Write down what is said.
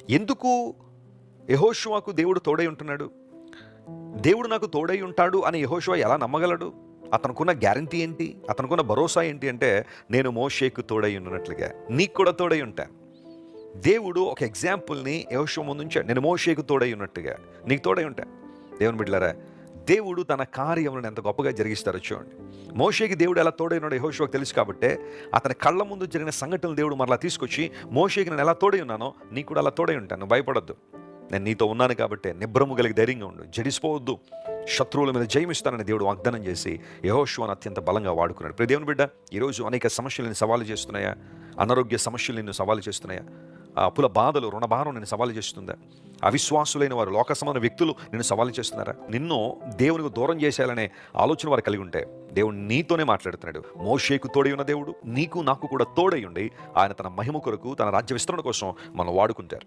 ఎందుకు యెహోషువకు దేవుడు తోడై ఉంటున్నాడు? దేవుడు నాకు తోడై ఉంటాడు అని యెహోషువ ఎలా నమ్మగలడు? అతనుకున్న గ్యారంటీ ఏంటి? అతనుకున్న భరోసా ఏంటి అంటే, నేను మోషేకు తోడై ఉన్నట్లుగా నీకు కూడా తోడై ఉంటాను. దేవుడు ఒక ఎగ్జాంపుల్ని యెహోషువ ముందు ఉంచాడు. నేను మోషేకు తోడై ఉన్నట్టుగా నీకు తోడై ఉంటాను. దేవుని బిడ్డలారా, దేవుడు తన కార్యములను ఎంత గొప్పగా జరిగిస్తారో చూడండి. మోషేకి దేవుడు ఎలా తోడై ఉన్నాడో యెహోషువకు తెలుసు కాబట్టే అతని కళ్ళ ముందు జరిగిన సంఘటనలు దేవుడు మరలా తీసుకొచ్చి, మోషేకి నేను ఎలా తోడై ఉన్నానో నీకు కూడా అలా తోడై ఉంటాను, నువ్వు భయపడొద్దు, నేను నీతో ఉన్నాను కాబట్టి నిబ్రము కలిగి ధైర్యంగా ఉండు, జడిసిపోవద్దు, శత్రువుల మీద జయమిస్తానని దేవుడు వాగ్దానం చేసి యెహోషువను అత్యంత బలంగా వాడుకున్నాడు. ప్రియ దేవుని బిడ్డ, ఈరోజు అనేక సమస్యలు నేను సవాలు చేస్తున్నాయా? అనారోగ్య సమస్యలు నిన్ను సవాలు చేస్తున్నాయా? అప్పుల బాధలు, రుణభారం నేను సవాలు చేస్తుందా? అవిశ్వాసులైన వారు, లోక సమాన వ్యక్తులు నిన్ను సవాలు చేస్తున్నారా? నిన్ను దేవునికి దూరం చేసేయాలనే ఆలోచన వారు కలిగి ఉంటే దేవుడు నీతోనే మాట్లాడుతున్నాడు. మోషేకు తోడై ఉన్న దేవుడు నీకు నాకు కూడా తోడై ఉండి ఆయన తన మహిమ కొరకు, తన రాజ్య విస్తరణ కోసం మనం వాడుకుంటారు.